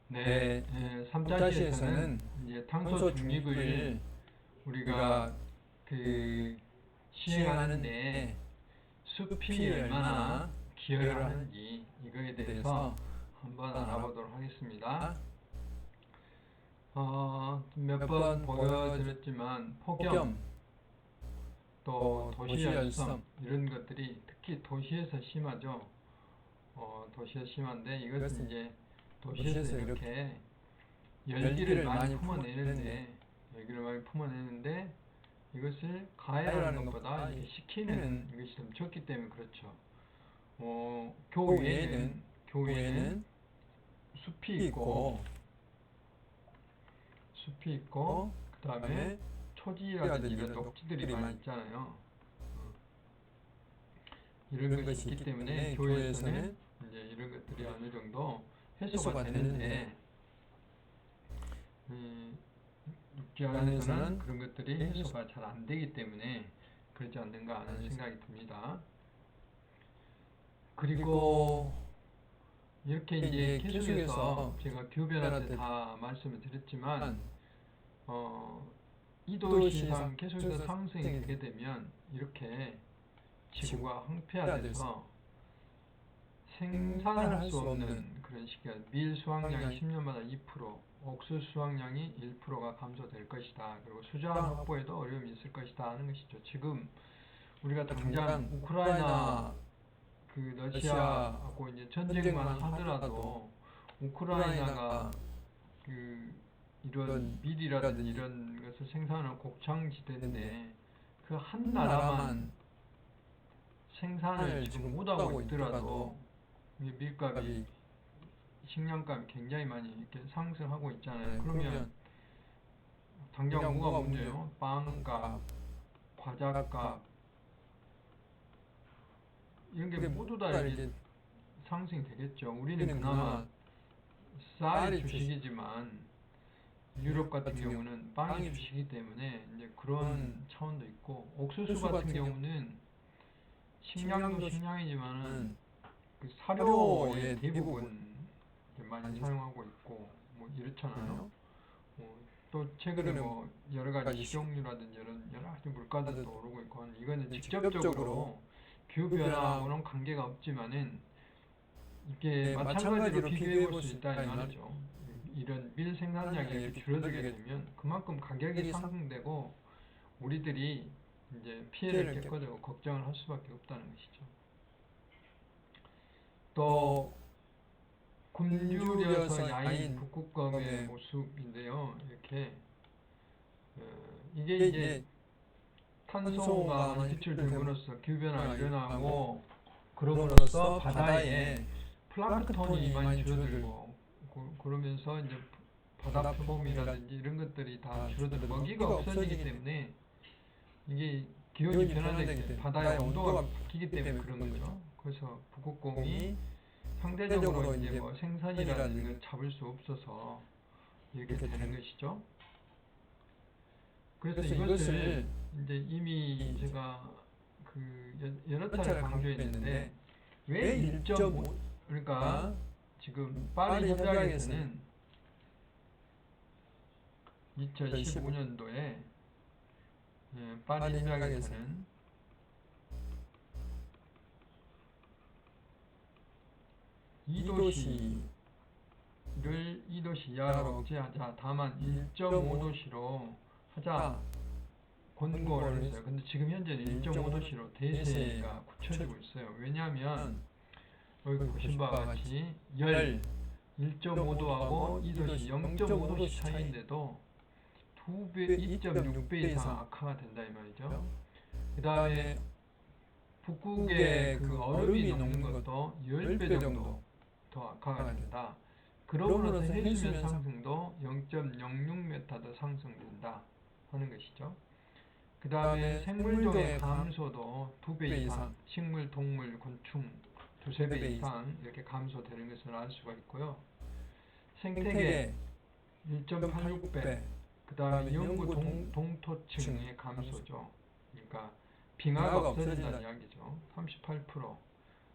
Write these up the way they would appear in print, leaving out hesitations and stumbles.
네, 3자시에서는 이제 탄소 중립을 우리가 그 시행하는데 숲이 얼마나 기여를 하는지 이거에 대해서 한번 알아보도록 하겠습니다. 몇 번 보여드렸지만 폭염, 또 도시열섬 이런 것들이 특히 도시에서 심하죠. 도시에서 심한데 이것은 이제 도시에서 이렇게 열기를 많이 품어내는데 이것을 가해하는 것보다 이렇게 식히는 이것이 좀 적기 때문에 그렇죠. 교외에는 숲이 있고 그 다음에 초지라든지 이런 녹지들이 많이 있잖아요. 이런 것이 있기 때문에 교회에서는 이제 이런 것들이 어느 정도 해소가 되는데 육지 안에서는 그런 것들이 해소가 잘 안 되기 때문에 그러지 않는가 하는 생각이 듭니다. 그리고 이렇게 이제 계속해서 제가 기후변화 때 다 말씀을 드렸지만 이 도시상 계속해서 상승이 되게 되면 이렇게 지구가 황폐화돼서 생산을 할 수 없는 그런 시기가 밀 수확량이 10년마다 2%, 옥수 수확량이 1%가 감소될 것이다. 그리고 수자원 확보에도 어려움이 있을 것이다 하는 것이죠. 지금 우리가 당장 우크라이나 그 러시아하고 이제 전쟁만 하더라도 우크라이나가 그 이런 밀이라든지 이런 것을 생산하는 곡창지대인데 그 한 나라만 생산을 지금 못하고 있더라도 밀값이 식량값이 굉장히 많이 이렇게 상승하고 있잖아요. 그러면 당장 뭐가 문제예요? 빵값, 과자값 이런 게 모두 다 이게 상승이 되겠죠. 우리는 그나마 쌀이 주식이지만 유럽 같은 경우는 빵이 주식이기 때문에 이제 그런 차원도 있고 옥수수 같은 경우는 식량도 식량이지만은 그 사료에 대부분 많이 사용하고 있고 뭐 이렇잖아요. 또 최근에 뭐 여러 가지 식용유라든지 이런 여러 가지 물가들도 오르고 있고 이거는 직접적으로 기후 변화하고는 관계가 없지만은 이게 마찬가지로 비교해 볼 수 있다 이 말이죠. 이런 밀 생산량이 이렇게 줄어들게 되면 그만큼 가격이 상승되고 우리들이 이제 피해를 겪게 되고 걱정을 할 수밖에 없다는 것이죠. 또 굶주려서 야인 북극곰의 모습인데요. 이렇게 이게 이제 탄소가 많이 배출됨으로써 기후변화가 일어나고 그럼으로써 바다에 플랑크톤이 많이 줄어들고 그러면서 이제 바다 표범이라든지 이런 것들이 다 줄어들고 먹이가 없어지기 때문에 이게 기온이 변화되기 때문에 바다의 온도가 바뀌기 때문에 그런 거죠. 그래서 북극곰이 상대적으로 이제 뭐 생선이라는 걸 잡을 수 없어서 이렇게 되는 것이죠. 그래서 이것을 이제 이미 제가 그 여러 차례 강조했는데 왜 1.5 그러니까 지금 파리 협약에서는 2015년도에 파리 협약에서는 이 도시 이하로 억제하자. 다만 1.5도시로 하자 권고를 했어요. 근데 지금 현재는 1.5도시로 대세가 굳혀지고 있어요. 왜냐하면 여기 보신 바와 같이 열 1.5도하고 이 도시 0.5도씨 차이인데도 2.6배 이상 악화가 된다 이 말이죠. 그 다음에 북극의 그 얼음이 녹는 것도 10배 정도 더 악화가 된다. 그러므로서 해수면 상승도 0.06m 더 상승된다 하는 것이죠. 그 다음에 생물종의 감소도 2배 이상, 식물, 동물, 곤충 두세 배 이상 이렇게 감소되는 것을 알 수가 있고요. 생태계 1.86배, 그 다음에 영구 동토층의 감소죠. 그러니까 빙하가 없어진다는 이야기죠. 38%,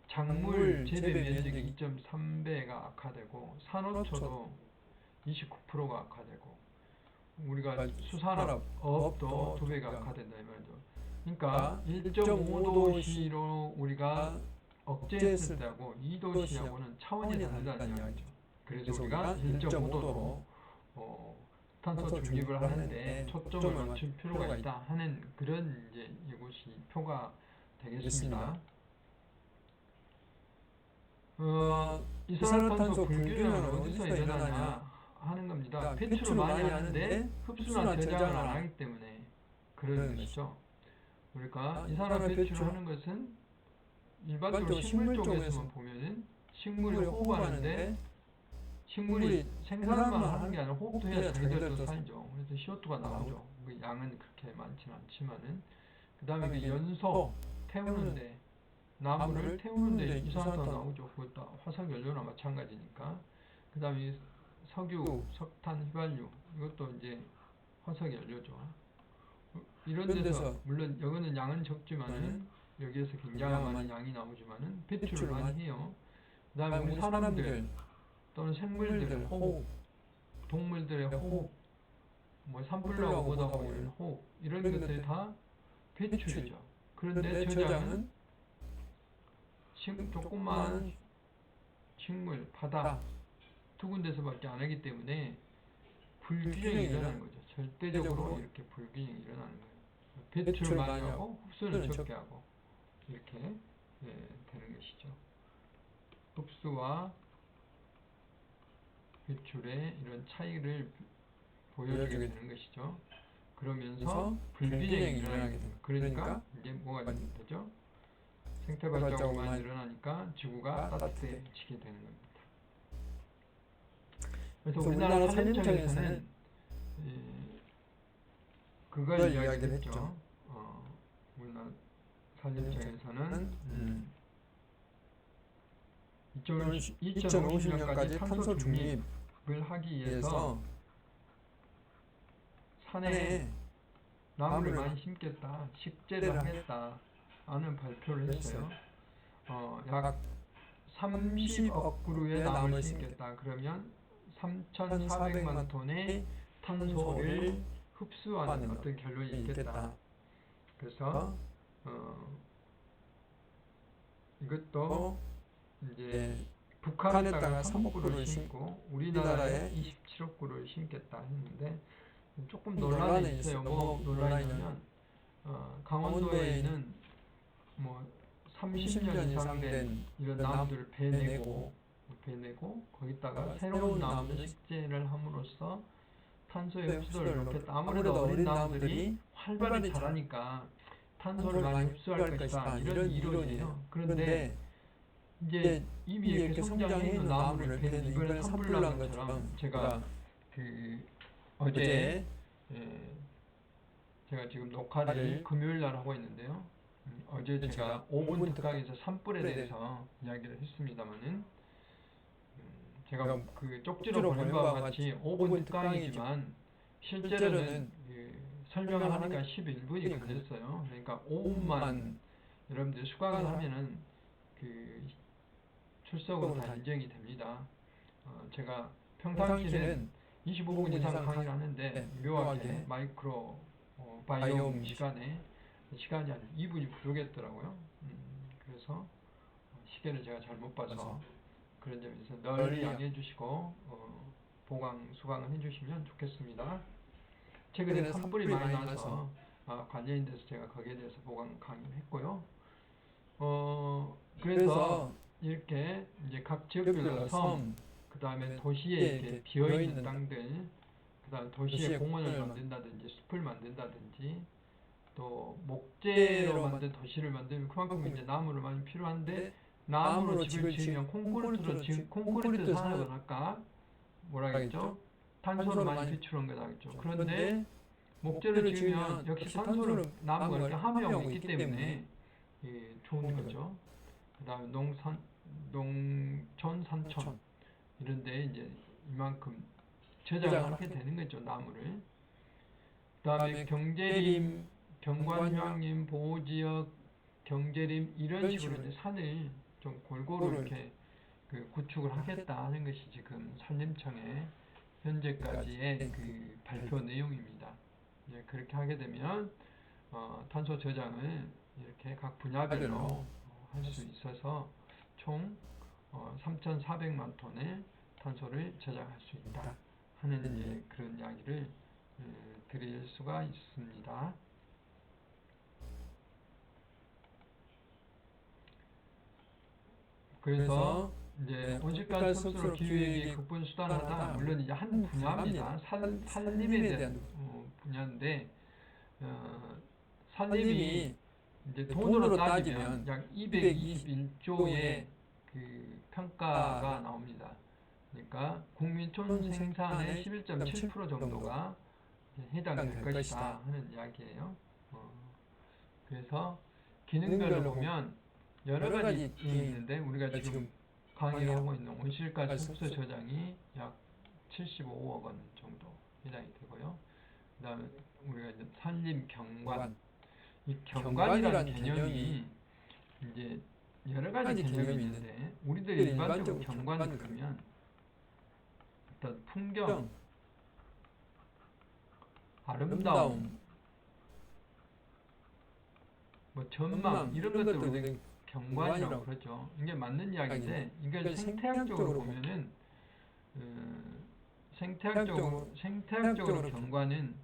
작물 재배 면적이 2.3배가 악화되고 산호초도 29%가 악화되고 우리가 수산업, 어업도 2배가 악화된다 이 말이죠. 그러니까 1.5도시로 우리가 억제했을 때하고 2도시하고는 차원이 다르다는 이야기죠. 그래서 우리가 1.5도로 탄소 중립을 하는데 초점을 맞출 필요가 있다 하는 그런 이제 이것이 표가 되겠습니다. 이산화탄소 불균형은 어디서 일어나냐 하는 겁니다. 배출을 많이 하는데 흡수나 저장을 안 하기 때문에 그런 것이죠. 그러니까 이산화 배출하는 것은 일반적으로 식물 쪽에서만 보면은 식물이 호흡하는데 식물이 생산만 하는 게 아니라 호흡도 해야 자기들도 살죠. 그래서 CO2가 나오죠. 그 양은 그렇게 많지는 않지만은 그 다음에 그 연소 태우는데 나무를 태우는데 이산화탄소 나오죠. 그것도 화석연료나 마찬가지니까. 그 다음에 석유, 석탄, 휘발유 이것도 이제 화석연료죠. 이런 데서 물론 여기는 양은 적지만은 여기에서 굉장히 많은 양이 나오지만은 배출을 많이 해요. 그 다음에 우리 사람들 또는 생물들 호흡, 동물들의 호흡, 뭐 산불나고 오다 보면 호흡 이런 것들이 다 배출이죠. 그런데 저장은 조그마한 식물, 바다 두 군데서밖에 안 하기 때문에 불균형이 일어나는 거죠. 절대적으로 이렇게 불균형이 일어나는 거예요. 배출을 많이 하고 흡수를 적게 하고 이렇게 되는 것이죠. 흡수와 배출의 이런 차이를 보여주게 되는 것이죠. 그러면서 불균형이 일어나게 됩니다. 그러니까 이제 뭐가 되죠? 생태 발자국만 일어나니까 지구가 따뜻해지게 되는 겁니다. 그래서 우리나라 산림청에서는 그걸 이야기를 했죠. 우리나라 산림청에서는 2050년까지 탄소 중립을 하기 위해서 산에 나무를 많이 심겠다, 식재를 하겠다 하는 발표를 했어요. 약 30억 그루의 나무를 심겠다. 그러면 3,400만 톤의 탄소를 흡수하는 어떤 결론이 있겠다. 그래서 이것도 이제 북한에다가 3억 그루를 심고 우리나라에 27억 그루를 심겠다 했는데 조금 논란이 있어요. 뭐 논란이냐면 강원도에 있는 뭐 30년 이상 된 이런 나무들을 베내고 거기다가 새로운 나무를 식재를 함으로써 탄소의 흡수를 높였다. 아무래도 어린 나무들이 활발히 자라니까 탄소를 많이 흡수할 것이다. 이런 이론이에요. 그런데 이제 이미 이렇게 성장해 있는 나무를 베는 이번에 산불 난 것처럼 제가 어제 제가 지금 녹화를 금요일 날 하고 있는데요. 어제 제가 5분 특강에서 산불에 대해서 이야기를 했습니다만은 제가 그 쪽지로 보낸 바와 같이 5분 특강이지만 실제로는 설명을 하니까 11분이 걸렸어요. 그러니까 5분만 여러분들 수강을 하면은 그 출석으로 다 인정이 됩니다. 제가 평상시에는 25분 이상 강의를 하는데 묘하게 마이크로 바이옴 시간이 한 2분이 부족했더라고요. 그래서 시계를 제가 잘못 봐서 그런 점에서 널리 양해해 주시고 보강, 수강을 해주시면 좋겠습니다. 최근에 산불이 많이 나서 관련이 돼서 제가 거기에 대해서 보강 강의를 했고요. 그래서 이렇게 이제 각 지역별로 섬, 그 다음에 도시에 이렇게 비어있는 땅들, 그 다음 도시에 공원을 만든다든지 숲을 만든다든지 또 목재로 만든 도시를 만들면 그만큼 이제 나무를 많이 필요한데 나무로 집을 지으면 콘크리트 산업은 아까 뭐라겠죠? 탄소를 많이 배출한 거다 했죠. 그런데 목재를 지으면 역시 탄소를 나무가 이렇게 함유하고 있기 때문에 좋은 거죠. 그 다음에 농촌, 산촌 이런데 이제 이만큼 저장을 하게 되는 거죠, 나무를. 그 다음에 경제림, 경관휴양림, 보호지역, 경제림 이런 식으로 이제 산을 좀 골고루 이렇게 구축을 하겠다 하는 것이 지금 산림청의 현재까지의 그 발표 내용입니다. 이제 그렇게 하게 되면 탄소 저장을 이렇게 각 분야별로 할 수 있어서 총 3,400만 톤의 탄소를 저장할 수 있다 하는 이제 그런 이야기를 드릴 수가 있습니다. 그래서 이제 온실가스 흡수로 기후위기 극본 수단하다, 물론 이제 한 분야입니다. 산림에 대한 분야인데 산림이 이제 돈으로 따지면 약 221조의 그 평가가 나옵니다. 그러니까 국민 총 생산의 11.7% 정도가 해당될 것이다 하는 이야기예요. 그래서 기능별로 보면 여러 가지 기능이 있는데, 우리가 지금 강의를 하고 있는 온실가스 흡수 저장이 약 75억 원 정도 해당이 되고요. 그 다음에 우리가 이제 산림 경관, 이 경관이라는 개념이 이제 여러 가지 개념이 있는데, 우리들 일반적으로 경관 그러면 어떤 풍경, 아름다움, 뭐 전망, 이런 것들을 우리가 경관이라고 그러죠. 이게 맞는 이야기인데, 이걸 생태학적으로 보면은 생태학적으로 경관은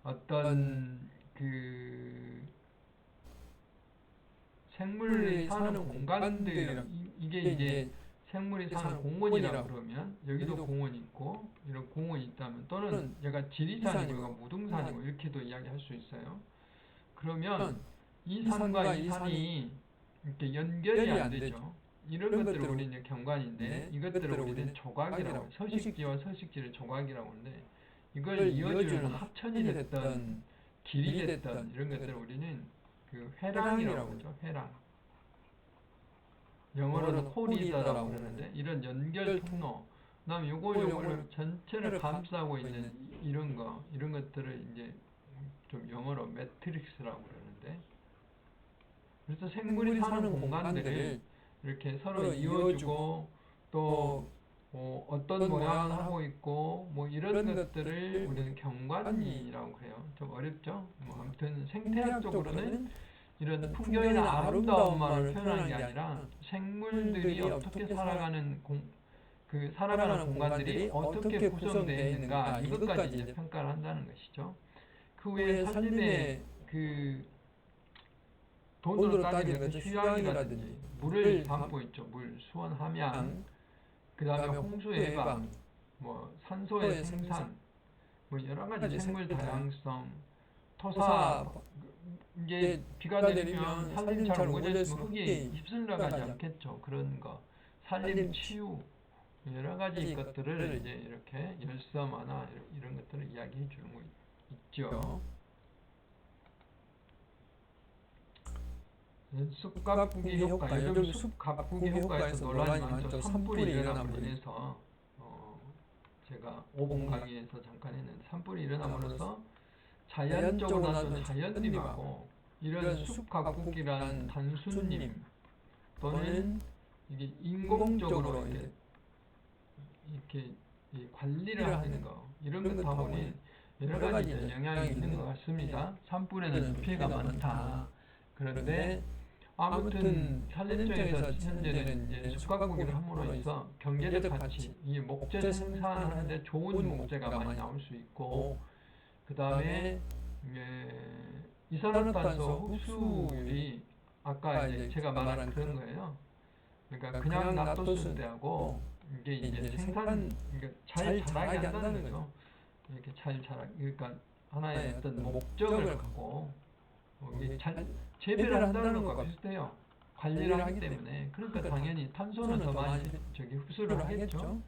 어떤 그 생물이 사는 공간들, 이게 이제 생물이 사는 공원이라고 그러면 여기도 공원이 있고 이런 공원이 있다면, 또는 얘가 지리산이고 얘가 무등산이고 이렇게도 이야기할 수 있어요. 그러면 이 산과 이 산이 이렇게 연결이 안 되죠. 이런 것들을 우리는 경관인데, 이것들을 우리는 조각이라고, 서식지와 서식지를 조각이라고 하는데, 이걸 이어주는 합천이 됐던 길이 됐던 이런 것들을 우리는 그 회랑이라고 하죠. 회랑. 영어로는 코리더라고 그러는데, 이런 연결 통로, 그다음에 요걸 전체를 감싸고 있는 이런 것들을 이제 좀 영어로 매트릭스라고 그러는데, 그래서 생물이 사는 공간들을 이렇게 서로 이어주고, 또 어떤 모양을 하고 있고 뭐 이런 것들을 우리는 경관이라고 해요. 좀 어렵죠? 뭐 아무튼 생태학적으로는 이런 풍경이나 아름다움만을 표현하는 게 아니라 생물들이 어떻게 살아가는 살아가는 공간들이 어떻게 구성되어 있는가, 이것까지 이제 평가를 한다는 것이죠. 그 외에 산림의 돈으로 따지면 휴양이라든지 물을 담고 있죠. 물, 수원, 함양, 그 다음에 홍수 예방, 뭐 산소의 생산, 뭐 여러 가지 생물 다양성, 토사, 이게 비가 내리면 산림 잘 우거졌으면 흙이 휩쓸려가지 않겠죠. 그런 거, 산림 치유, 여러 가지 것들을 이제 이렇게 열섬 완화 이런 것들을 이야기해 주는 거 있죠. 숲 가꾸기 효과, 요즘 숲 가꾸기 효과에서 논란이 많죠. 산불이 일어남으로 인해서 제가 5번 강의에서 잠깐 했는데, 산불이 일어남으로써 자연적으로 나서 자연님하고 이런 숲 가꾸기란 단순님 또는 이게 인공적으로 이렇게 관리를 하는 거, 이런 것 다 보니 여러 가지 영향이 있는 것 같습니다. 산불에는 피해가 많다. 그런데 아무튼 산림청에서 현재는 이제 숲가꾸기를 함으로 해서 경제적 가치, 이 목재 생산하는데 좋은 목재가 많이 나올 수 있고, 그 다음에 이산화탄소 흡수율이 아까 이제 제가 말한 그런 거예요. 그러니까 그냥 놔뒀을 때하고 이게 이제 잘 자라게 한다는 거죠. 이렇게 잘 자라, 그러니까 하나의 어떤 목적을 갖고 이게 잘 재배를 한다는 것과 비슷해요. 관리를 하기 때문에. 그러니까 당연히 탄소는 더 많이 흡수를 하겠죠.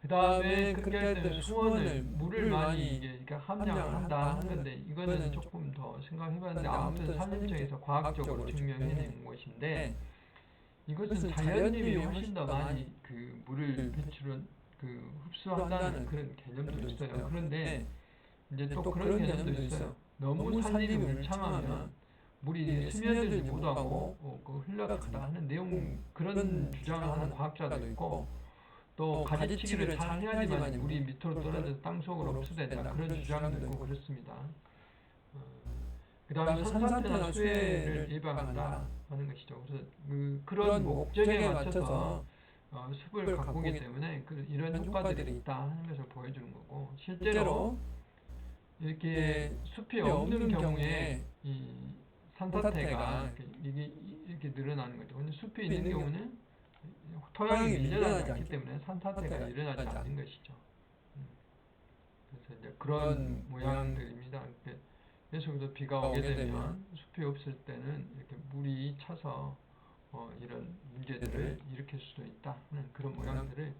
그 다음에 그렇게 할 때는 수원을, 물을 많이 이게 함량을 한다 하는 건데, 이거는 조금 더 생각해봤는데, 아무튼 산림청에서 과학적으로 증명해낸 것인데, 이것은 자연님이 훨씬 더 많이 그 물을 흡수한다는 그런 개념도 있어요. 그런데 이제 또 그런 개념도 있어요. 너무 산림이 울창하면 물이 스며들지 못하고 흘러간다 하는 내용, 그런 주장을 하는 과학자도 있고, 또 가지치기를 잘 해야지만 물이 밑으로 떨어져서 땅속으로 흡수된다. 그런 주장도 있고 그렇습니다. 그 다음에 산사태나 수해를 예방한다 하는 것이죠. 그래서 그런 목적에 맞춰서 숲을 가꾸기 때문에 이런 효과들이 있다 하는 것을 보여주는 거고, 실제로 이렇게 숲이 없는 경우에 이 산사태가 이렇게 늘어나는 거죠. 근데 숲이 있는 경우는 토양이 밀려나지 않기 때문에 산사태가 일어나지 않는 것이죠. 그래서 이제 그런 모양들입니다. 계속해서 비가 오게 되면 숲이 없을 때는 이렇게 물이 차서 이런 문제들을 일으킬 수도 있다 하는 그런 모양들을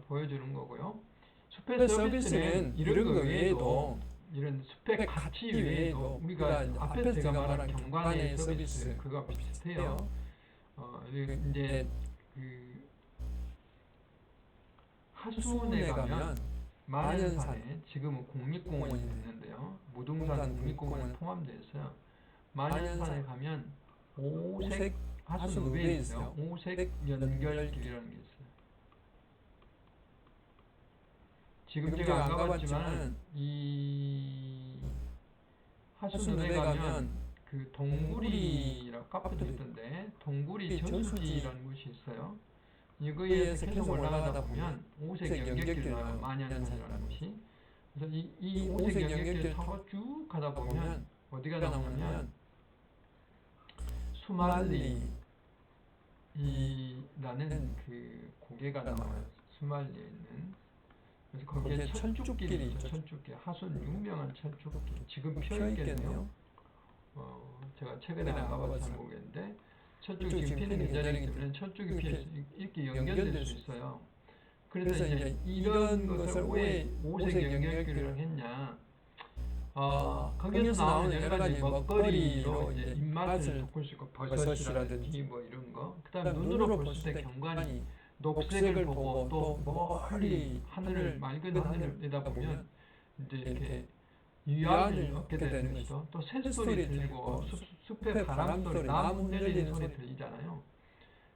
보여주는 거고요. 숲의 서비스는 이런 거 외에도, 이런 숲의 가치 외에도 우리가 앞에서 제가 말한 경관의 서비스 그거 비슷해요. 이제 그 하수원에 가면 만연산에 지금은 국립공원이 됐는데요. 무등산 국립공원에 포함되어 있어요. 만연산에 가면 오색 하수읍에 있어요. 오색 연결길이라는 게 있어요. 지금 제가 안 가봤지만 이 하수읍에 가면 그 동구리라 카페도 있던데, 동구리 저수지라는 곳이 있어요. 이거에서 계속 올라가다 보면 오색 연결길이 나와요. 만연산이라는 곳이. 그래서 이 오색 연결길을 타고 쭉 가다 보면 어디가 나오냐면 수말리라는 그 고개가 나와요. 수말리에 있는. 그래서 거기에 철쭉길이 있죠. 철쭉길. 하수는 유명한 철쭉길. 지금 피어있겠네요. 제가 최근에 안 가봐서 잘 모르겠는데, 철쭉이 지금 피는 계절이기 때문에 철쭉이 피해서 이렇게 연결될 수 있어요. 그래서 이제 이런 것을 왜 오색 연결길을 했냐, 거기서 나오는 여러 가지 먹거리로 이제 입맛을 돋굴 수 있고, 버섯이라든지 뭐 이런 거, 그 다음에 눈으로 봤을 때 경관이 녹색을 보고 또 멀리 하늘을, 맑은 하늘을 내다보면 이제 이렇게 위안을 얻게 되는 것이죠. 또 새소리 들리고 숲의 바람소리, 나무 흔들리는 소리 들리잖아요.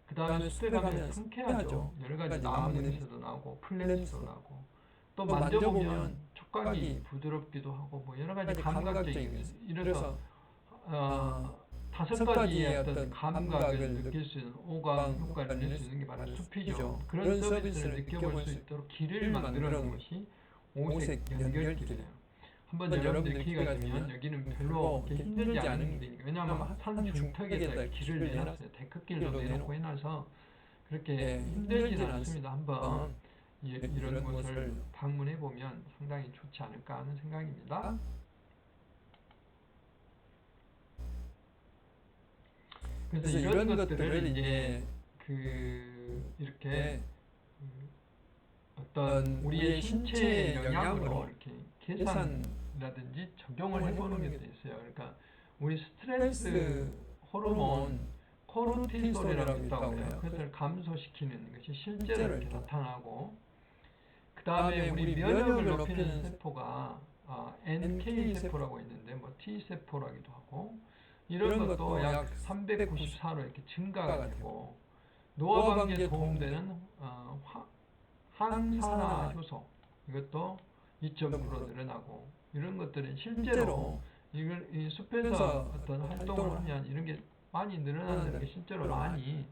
그 다음에 숲에 가면 상쾌하죠. 여러 가지 나무 냄새도 나고 풀냄새도 나고, 또 만져보면 촉각이 부드럽기도 하고 뭐 여러 가지 감각적인, 이래서 5가지의 어떤 감각을 느낄 수 있는 오감 효과를 낼 수 있는 게 바로 숲이죠. 그런 서비스를 느껴볼 수 있도록 길을 만들어 놓은 것이 오색 연결길이에요. 한번 여러분들이 기회가 되면, 여기는 별로 힘들지 않은 길이니까, 왜냐하면 산 중턱에다 길을 내놨어요. 데크길도 내놓고 해놔서 그렇게 힘들지는 않습니다. 한번 이런 곳을 방문해 보면 상당히 좋지 않을까 하는 생각입니다. 그래서 이런 것들을 이제 이렇게 어떤 우리의 신체에 영향으로 이렇게 계산이라든지 적용을 해보는 게 있어요. 그러니까 우리 스트레스 호르몬 코르티솔이라고 있다고 해요. 그것을 감소시키는 것이 실제로 이렇게 나타나고, 그 다음에 우리 면역을 높이는 세포가 NK 세포라고 있는데 뭐 T 세포라기도 하고, 이런 것도 약 394로 이렇게 증가가 되고, 노화 방지에 도움되는 항산화 효소, 이것도 2.9로 늘어나고, 이런 것들은 실제로 이 숲에서 어떤 활동을 하면 이런 게 많이 늘어나는 게 실제로 많이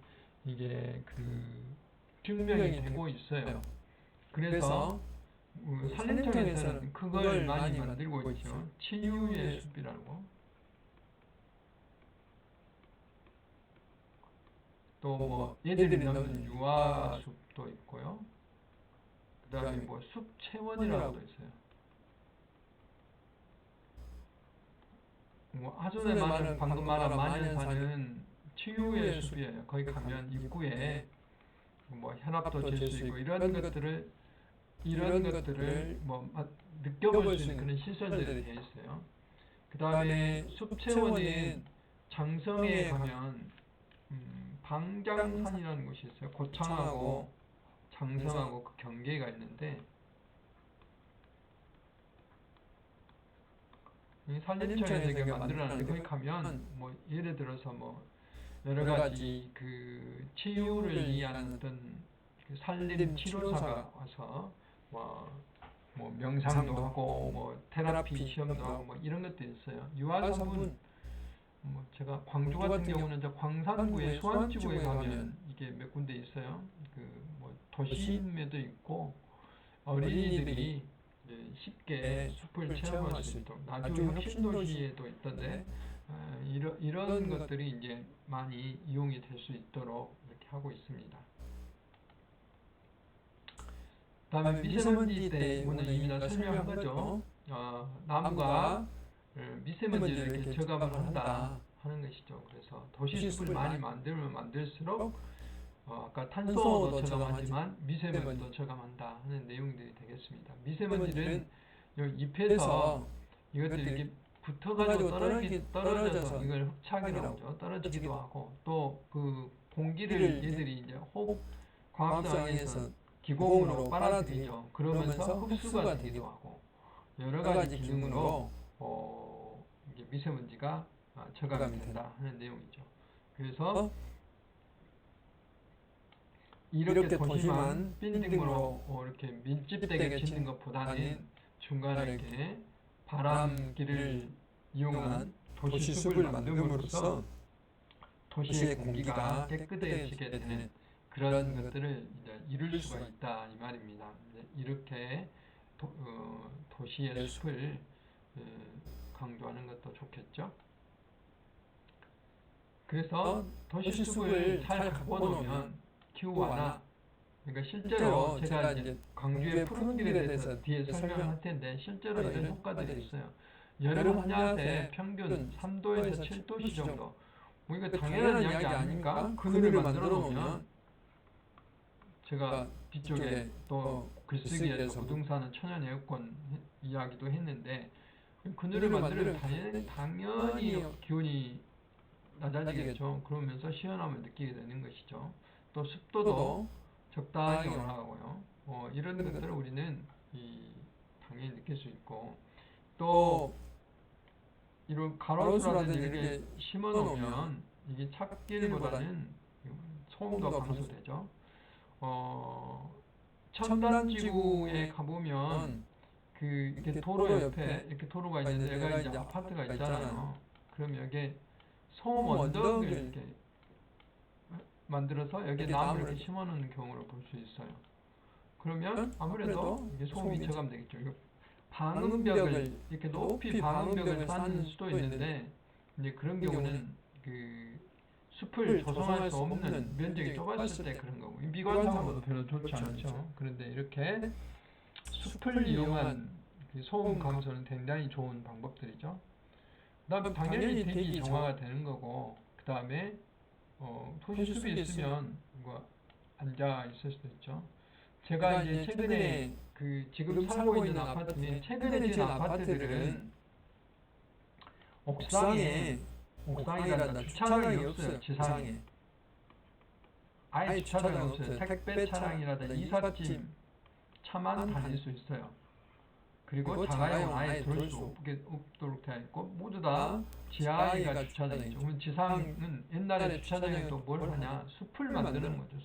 이게 증명이 되고 있어요. 그래서 산림청에서는 그걸 많이 만들고 있죠. 치유의 숲이라고. 또 뭐 얘들이 넣는 유아숲도 있고요. 그 다음에 뭐 숲체원이라고도 있어요. 뭐 하전에 방금 말한 만연산은 치유의 숲이에요. 거기 가면 입구에 뭐 현압도 잴 수 있고, 이런 것들을 뭐 느껴볼 수 있는 그런 시설들이 되어 있어요. 그 다음에 숲체원인 장성에 가면 방장산이라는 곳이 있어요. 고창하고 장성하고 그 경계가 있는데, 산림청에서 이게 만들어놨는데, 거기 가면 뭐 예를 들어서 뭐 여러 가지 그 치유를 위한 어떤 그 산림 치료사가 와서 뭐 명상도 하고 뭐 테라피 시험도 하고 뭐 이런 것도 있어요. 유아산부는 뭐 제가 광주 같은 경우는 이제 광산구에 수안지구에 가면 이게 몇 군데 있어요. 그 뭐 도심에도 있고 어린이들이 이제 쉽게 숲을 체험할 수 있도록 나주 혁신도시에도 있던데 이런 것들이 이제 많이 이용이 될 수 있도록 이렇게 하고 있습니다. 다음에 미세먼지 때문에 이미 다 설명한 거죠. 나무가 미세먼지를 이렇게 저감을 한다 하는 것이죠. 그래서 도시숲을 많이 만들면 만들수록 아까 탄소도 저감하지만 미세먼지도 저감한다 하는 내용들이 되겠습니다. 미세먼지는 잎에서 이것들이 이렇게 붙어가지고 떨어져서 이걸 흡착이라고 하죠. 떨어지기도 하고 또 그 공기를 얘들이 이제 광합성에서 기공으로 빨아들이죠. 그러면서 흡수가 되기도 하고 여러 가지 기능으로 이게 미세먼지가 저감이 된다 하는 내용이죠. 그래서 이렇게 도심한 빌딩으로 이렇게 밀집되게 짓는 것보다는 중간에 이렇게 바람기를 이용한 도시숲을 만듦으로써 도시의 공기가 깨끗해지게 되는 그런 것들을 이제 이룰 수가 있다 이 말입니다. 이렇게 도시의 숲을 강조하는 것도 좋겠죠. 그래서 도시숲을 잘 가꿔놓으면 기후 완화, 그러니까 실제로 제가 이제 광주의 푸른길에 대해서 뒤에 설명할 텐데 실제로 이런 효과들이 있어요. 여름 한낮에 평균 3도에서 7도씨 정도. 뭐 이거 당연한 이야기 아닙니까? 그늘을 만들어 놓으면 제가 뒤쪽에 또 글쓰기에서 부동산은 천연 에어컨 이야기도 했는데 그늘을 만들면 당연히 기온이 낮아지겠죠. 그러면서 시원함을 느끼게 되는 것이죠. 또 습도도 적당히 올라가고요. 이런 것들을 우리는 당연히 느낄 수 있고 또 이런 가로수라든지 이렇게 심어놓으면 이게 찻길보다는 소음도 감소되죠. 첨단지구에 가보면 이렇게 도로 옆에 이렇게 도로가 있는데 여기가 이제 아파트가 있잖아요. 그럼 여기에 소음 언덕을 이렇게 만들어서 여기에 나무를 이렇게 심어놓는 경우를 볼 수 있어요. 그러면 아무래도 이게 소음이 저감되겠죠. 방음벽을 이렇게 높이 방음벽을 쌓는 수도 있는데 이제 그런 경우는 그 숲을 조성할 수 없는 면적이 좁았을 때 그런 거고 미관상으로도 별로 좋지 않죠. 그런데 이렇게 숲을 이용한 소음 감소는 굉장히 좋은 방법들이죠. 그다음에 당연히 대기 정화가 되는 거고 그 다음에 도시숲이 있으면 뭐 앉아 있을 수도 있죠. 제가 이제 최근에 지금 살고 있는 아파트는 최근에 지은 아파트들은 옥상이란다 주차장이 없어요. 지상에 아예 주차장이 없어요. 택배 차량이라든지 이삿짐 차만 다닐 수 있어요. 그리고 자가용은 아예 들어올 수 없도록 되어 있고 모두 다 지하가 주차장이죠. 그러면 지상은 옛날에 주차장에 또 뭘 하냐 숲을 만드는 거죠.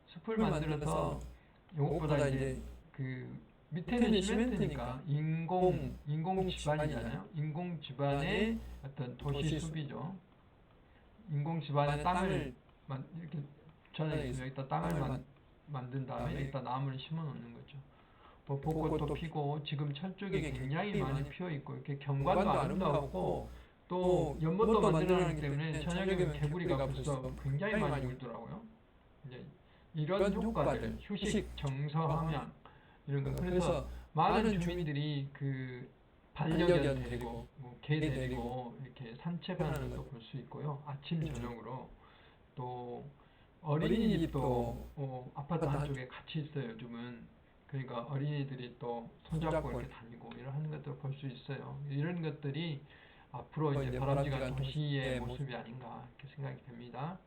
숲을 만들어서 이것보다 이제 밑에는 시멘트니까 인공 지반이잖아요. 인공 지반의 어떤 도시 숲이죠. 인공 지반의 땅을 이렇게 주차장에 있으면 여기다 땅을 만든 다음에 여기다 나무를 심어 놓는 거죠. 뭐 벚꽃도 피고 지금 철쭉이 굉장히 많이 피어 있고 이렇게 경관도 아름다웠고 또 연못도 만들어놨기 때문에 저녁에는 개구리가 벌써 굉장히 많이 울더라고요. 이제 이런 효과들, 휴식, 정서, 함양 이런 거. 그래서 많은 주민들이 반려견 데리고 개 데리고 이렇게 산책하는 것도 볼 수 있고요. 아침 저녁으로 또 어린이집도 아파트 한쪽에 같이 있어요. 요즘은. 그러니까 어린이들이 또 손잡고 이렇게 다니고 이런 것들을 볼 수 있어요. 이런 것들이 앞으로 이제 바람직한 도시의 모습이 아닌가 이렇게 생각이 됩니다.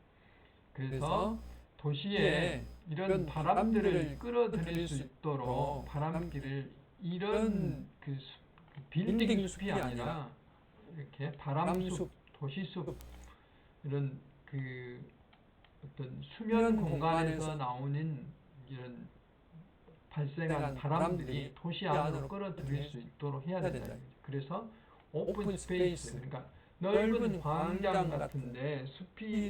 그래서 도시에 이런 바람들을 끌어들일 수 있도록 바람기를 이런 빌딩 숲이 아니라 이렇게 바람숲, 도시숲 이런 어떤 수면 공간에서 나오는 이런 발생한 바람들이 도시 안으로 끌어들일 수 있도록 해야 된다. 그래서 오픈 스페이스, 그러니까 넓은 광장 같은데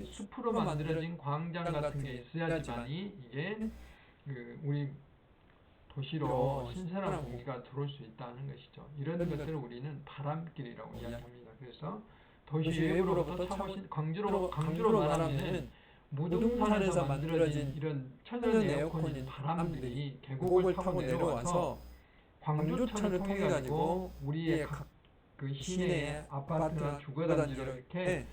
숲으로 만들어진 광장 같은 게 있어야지만이 이게 우리 도시로 신선한 공기가 들어올 수 있다는 것이죠. 이런 것들을 우리는 바람길이라고 이야기합니다. 그래서 도시 외부로부터 강주로 말하면 무등산에서 만들어진 이런 천연 에어컨인 바람들이 계곡을 타고 내려와서 광주천을 통해 가지고 우리의 그 시내의 아파트나 주거단지로 이렇게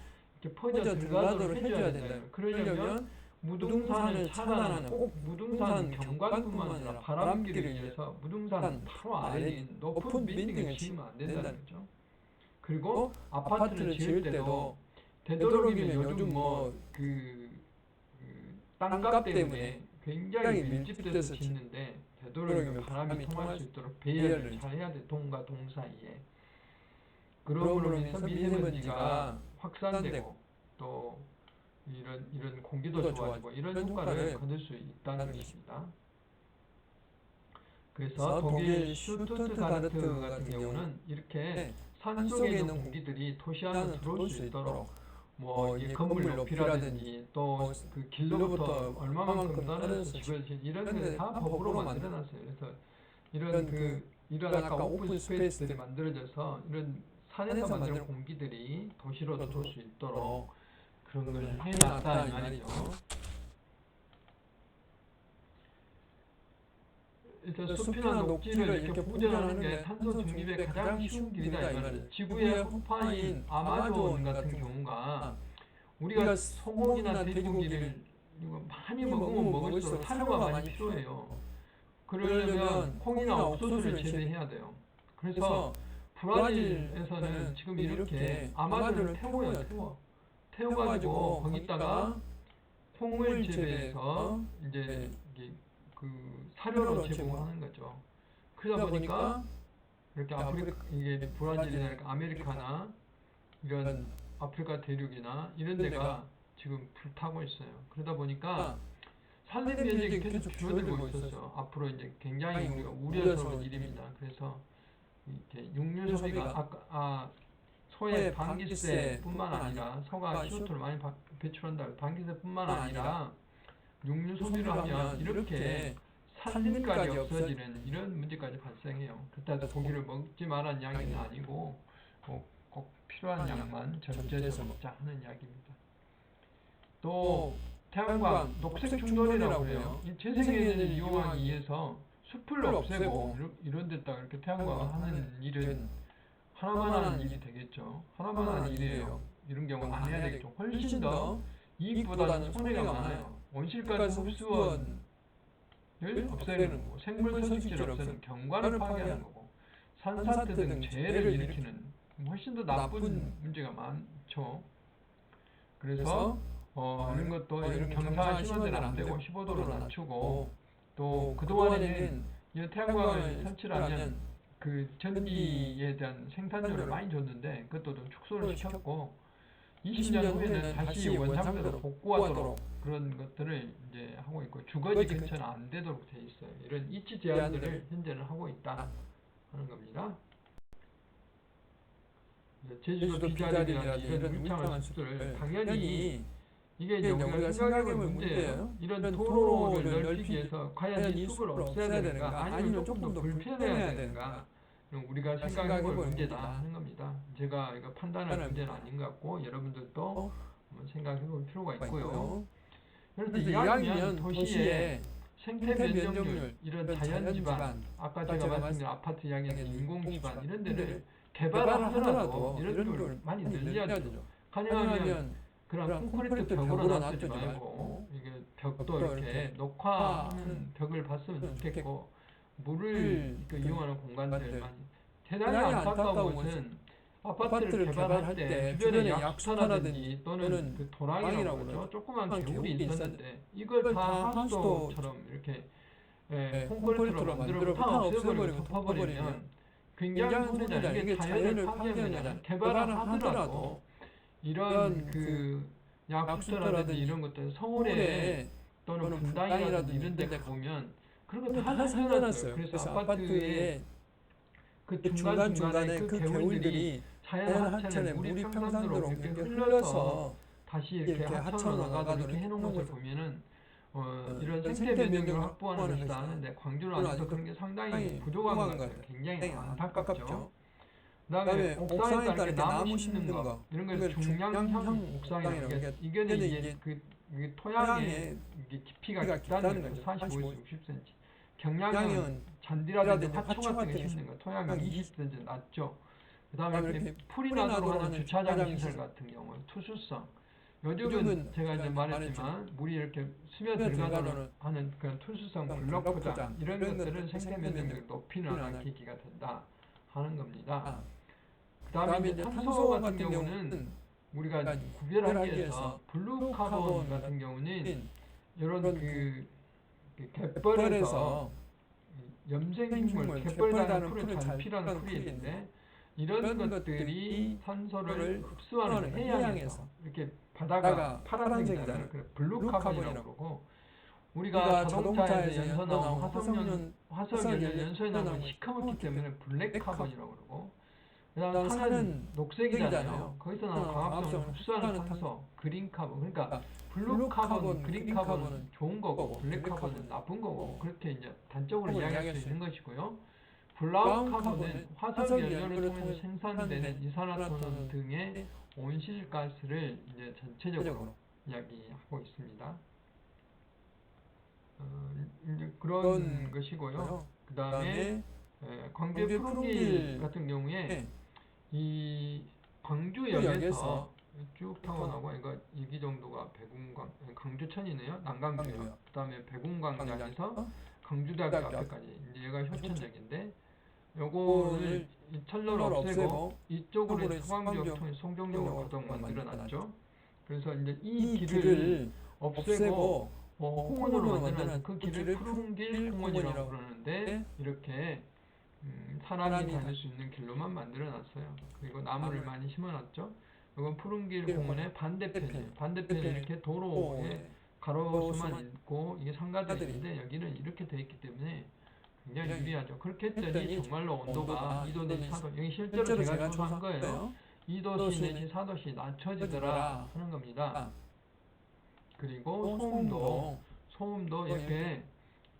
퍼져 들어가도록 해줘야 된다. 그러려면 무등산을 차단하는 꼭 무등산 경관뿐만 아니라 바람길을 위해서 무등산 바로 아래에 있는 높은 빌딩을 지으면 안 된다는 거죠. 그리고 아파트를 지을 때도 되도록이면 요즘 땅값 때문에 굉장히 밀집돼서 짓는데 되도록이면 바람이 통할 수 있도록 배열을 잘 해야 돼. 동과 동 사이에. 그러므로 인해서 미세먼지가 확산되고 또 이런 공기도 좋아지고 이런 효과를 거둘 수 있다는 것입니다. 그래서 독일 슈투트가르트 같은 경우는 이렇게 산 속에 있는 공기들이 도시 안으로 들어올 수 있도록 이 건물 높이라든지 또 그 길로부터 얼마만큼 떨어져서 집을 이런 게 다 법으로 만들어놨어요. 그래서 이런 아까 오픈 스페이스들이 만들어져서 이런 산에서 만드는 공기들이 도시로 들어올 수 있도록 그런 걸 해놨다 이 말이죠. 일단 숲이나 녹지를 이렇게 보존하는 게 탄소 중립의 가장 쉬운 길이다 이 말이죠. 지구의 후파인 아마존 같은 경우가 우리가 소고기나 돼지고기를 많이 먹으면 먹을수록 산소가 많이 필요해요. 그러려면 콩이나 옥수수를 재배해야 돼요. 그래서 브라질에서는 지금 이렇게 아마존을 태워가지고 거기다가 콩을 재배해서 이제 그 사료로 제공하는 거죠. 그러다 보니까 이렇게 이게 브라질이나 아메리카나 이런 아프리카 대륙이나 이런 데가 지금 불타고 있어요. 그러다 보니까 산림 면적이 계속 줄어들고 있었어요. 앞으로 이제 굉장히 우리가 우려스러운 일입니다. 그래서 이렇게 육류 소비가 소의 방기세뿐만 아니라 소가 CO2를 많이 배출한다. 방기세뿐만 아니라 육류 소비를 하면 이렇게 산림까지 없어지는 이런 문제까지 발생해요. 그렇다고 고기를 먹지 말라는 이야기는 아니고 꼭 필요한 양만 절제해서 먹자 하는 이야기입니다. 또 태양광, 녹색 충돌이라고 해요. 재생에너지를 이용하기 위해서 숲을 없애고 이런 데다가 이렇게 태양광을 하는 일은 하나만 하는 일이 되겠죠. 하나만 하는 일이에요. 이런 경우 안 해야 되겠죠. 훨씬 더 이익보다는 손해가 많아요. 온실가스 흡수원을 없애는 거고, 생물 서식지를 없애는 경관을 파괴하는 거고, 산사태 등 재해를 일으키는 훨씬 더 나쁜 문제가 많죠. 그래서 이런 것도 이런 경사 심화되는 안 되고 15도로 낮추고, 또 그동안에는 이 태양광을 설치하면 그 전기에 대한 생산료를 많이 줬는데 그것도 좀 축소를 시켰고 20년 후에는 다시 원상태로 복구하도록 그런 것들을 이제 하고 있고 주거지 근처는 안 되도록 돼 있어요. 이런 입지 제한들을 현재는 하고 있다 하는 겁니다. 제주도 비자리라든지 이런 울창한 숲들을 당연히 이게 이제 우리가 생각해볼 문제예요. 이런 도로를 넓히기 위해서 과연 이 숲을 없애야 되는가 아니면 조금 더 불편해야 되는가 우리가 생각해볼 문제다 하는 겁니다. 제가 이거 판단할 문제는 아닌 것 같고 여러분들도 한번 생각해볼 필요가 있고요. 그래서 이왕이면 도시에 생태 면적률, 이런 자연 기반, 아까 제가 말씀드린 아파트 이야기는 인공 기반 이런 데를 개발하더라도 이런 걸 많이 늘려야 되죠. 가능하면 그런 콘크리트 벽으로 놔두지 말고 이게 벽도 이렇게 녹화하는 벽을 봤으면 좋겠고 물을 이용하는 공간들 많이. 대단히 안타까운 것은 아파트를 개발할 때 주변에 약수터라든지 또는 그 도랑이라고 그러죠. 조그만 개울이 있었는데 이걸 다 하수도처럼 이렇게 콘크리트로 만들어 다 없애버리고 덮어버리면 굉장히 손해잖아요. 이게 자연을 파괴하는 게 아니라 개발을 하더라도 이런 그 약수터라든지 이런 것들 서울에 또는 분당이라든지 이런 데 가보면 그런 거 다 살려놨어요. 그래서 아파트에 그 중간중간에 그 개울들이 자연 하천에 물이 평산도로 이렇게 흘러서 다시 이렇게 하천으로 나가도록 이렇게 해놓은 것을 보면은 이런 생태 면역을 확보하는 것이다 하는데 광주는 아직도 그런 게 상당히 부족한 것 같아요. 굉장히 안타깝죠. 그다음에 옥상에 따라 이렇게 나무 심는 거 이런 걸 중량형 옥상이라고 이거는 이게 이게 토양의 이게 깊이가 깊다는 거죠. 45에서 60cm. 경량형은 잔디라든지 화초 같은 게 심는 거 토양이 20cm 낮죠. 그다음에 이렇게 풀이 나도록 하는 주차장 시설 같은 경우 투수성. 요즘은 제가 이제 말했지만 물이 이렇게 스며 들어가도록 하는 그런 투수성 블록 포장 이런 것들은 생태 면역력을 높이는 하나의 계기가 된다 하는 겁니다. 그다음에 이제 탄소 같은 경우는 우리가 구별하기 위해서 블루 카본 같은 경우는 이런 그 갯벌에서 염생식물, 갯벌이라는 풀을 잘 피라는 풀이 있는데 이런 것들이 탄소를 흡수하는 해양에서 이렇게 바다가 파란색이잖아요. 그래서 블루 카본이라고 그러고 우리가 자동차에서 연소 나오는 화석연료 연소에 나오는 시커멓기 때문에 블랙 카본이라고 그러고 그다음 산은 녹색이잖아요. 거기서 나오는 광합성을 흡수하는 탄소, 그린 카본. 그러니까 블루 카본, 그린 카본은 좋은 거고 블랙 카본은 나쁜 거고 그렇게 이제 단적으로 이야기할 수 있는 것이고요. 블라운 카본은 화석 연료를 통해서 생산되는 이산화탄소 등의 온실가스를 이제 전체적으로 이야기하고 있습니다. 이제 그런 것이고요. 그 다음에 광주의 푸른길 같은 경우에 이 광주역에서 쭉 타고 나고 이거 여기 정도가 백운광 강주천이네요. 난강주요. 그 다음에 백운광장에서 강주대학교 앞에까지 이제 얘가 효천역인데 요거를 철로를 없애고 이쪽으로 서광주역 통해 송정역으로 가도록 만들어놨죠. 그래서 이제 이 길을 없애고 홍원으로 만들어서 그 길을 푸른길 홍원이라고 그러는데 이렇게 사람이 다닐 수 있는 길로만 만들어놨어요. 그리고 나무를 많이 심어놨죠. 이건 푸른길 공원의 반대편이에요. 반대편에 이렇게 도로에 가로수만 있고 이게 상가들이 있는데 여기는 이렇게 돼 있기 때문에 굉장히 유리하죠. 그렇게 했더니 정말로 온도가 2도 내지 4도 여기 실제로 제가 조사한 거예요. 2도씨 내지 4도씨 낮춰지더라 하는 겁니다. 그리고 소음도 이렇게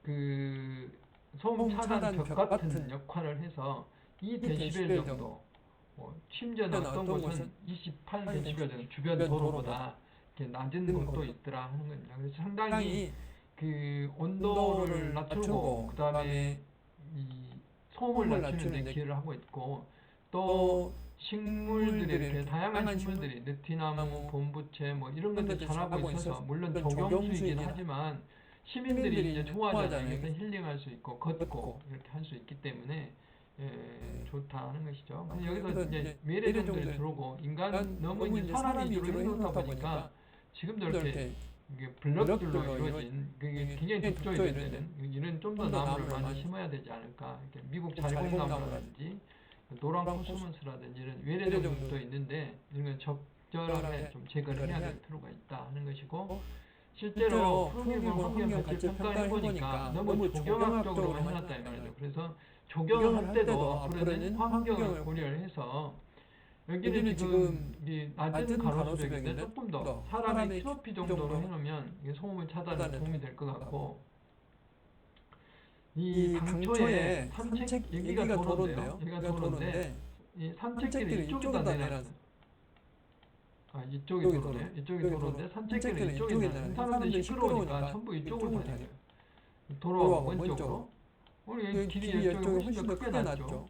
그 소음 차단 벽 같은 역할을 해서 2dB 정도 심지어는 어떤 곳은 28dB 정도 주변 도로보다 이렇게 낮은 곳도 있더라 하는 겁니다. 그래서 상당히 그 온도를 낮추고 그 다음에 이 소음을 낮추는 데 기여를 하고 있고 또 식물들이 이렇게 다양한 식물들이 느티나무, 봄부채 뭐 이런 것들 자라고 있어서 물론 조경수이긴 하지만 시민들이 이제 좋아하잖아요. 그래서 힐링할 수 있고 걷고 이렇게 할 수 있기 때문에 좋다 하는 것이죠. 근데 여기서 이제 외래종들이 들어오고 인간 너무 이제 사람이 주로 해놓다 보니까 지금도 이렇게 이게 블럭들로 이루어진 그게 굉장히 독조해야 되는 이런 좀 더 나무를 많이 심어야 되지 않을까. 이렇게 미국 자리봉나무라든지 노란 코스모스라든지 이런 외래종들도 있는데 이런 건 적절하게 좀 제거를 해야 될 필요가 있다 하는 것이고 실제로 푸른길과 환경 가치 평가를 해보니까 너무 조경학적으로 해놨다 이 말이죠. 그래서 조경을 할 때도 앞으로는 환경을 고려를 해서 여기는 지금 이 낮은 가로수벽인데 조금 더 사람의 키높이 정도로 해놓으면 이게 소음을 차단에 도움이 될 것 같고 이 당초에 산책 여기가 도로인데요. 여기가 도로인데 이 산책길을 이쪽에다 내놨어요. 이쪽이 도로네. 이쪽이 도로인데 산책길은 이쪽에 내놨어요. 사람들이 시끄러우니까 전부 이쪽으로 다녀요. 도로 왼쪽으로. 오늘 길이 이쪽에 훨씬 더 크게 났죠.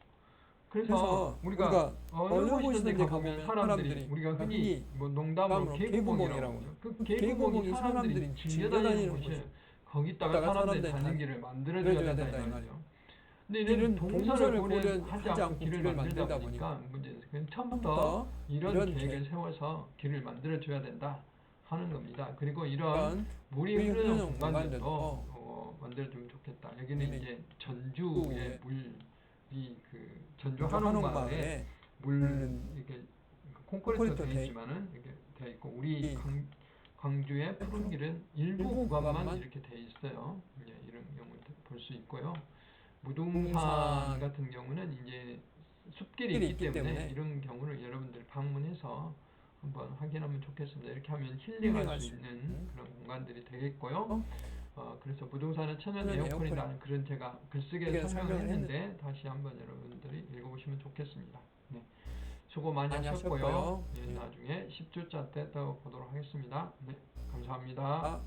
그래서 우리가 어느 곳이든지 가보면 사람들이 우리가 흔히 뭐 농담으로 개구멍이라고 하죠. 그 개구멍이 사람들이 즐겨다니는 곳이에요. 거기다가 사람들이 다니는 길을 만들어줘야 된다 이 말이죠. 근데 이런 동선을 고려하지 않고 길을 만들다 보니까 문제예요. 처음부터 이런 계획을 세워서 길을 만들어줘야 된다 하는 겁니다. 그리고 이런 물이 흐르는 공간들도 만들어주면 좋겠다. 여기는 이제 전주의 물이 그 전주 한옥마을에 물 이렇게 콘크리트로 되어 있지만은 이렇게 되어 있고 우리 광주의 푸른 길은 일부 구간만 이렇게 돼 있어요. 이런 경우 볼 수 있고요. 무등산 같은 경우는 이제 숲길이 있기 때문에 이런 경우를 여러분들이 방문해서 한번 확인하면 좋겠습니다. 이렇게 하면 힐링할 수 있는 그런 공간들이 되겠고요. 그래서 무등산은 천연 에어컨이라는 그런 제가 글쓰기에 설명을 했는데 다시 한번 여러분들이 읽어보시면 좋겠습니다. 네. 수고 많이 하셨고요. 네, 나중에 10주차 때 또 보도록 하겠습니다. 네, 감사합니다.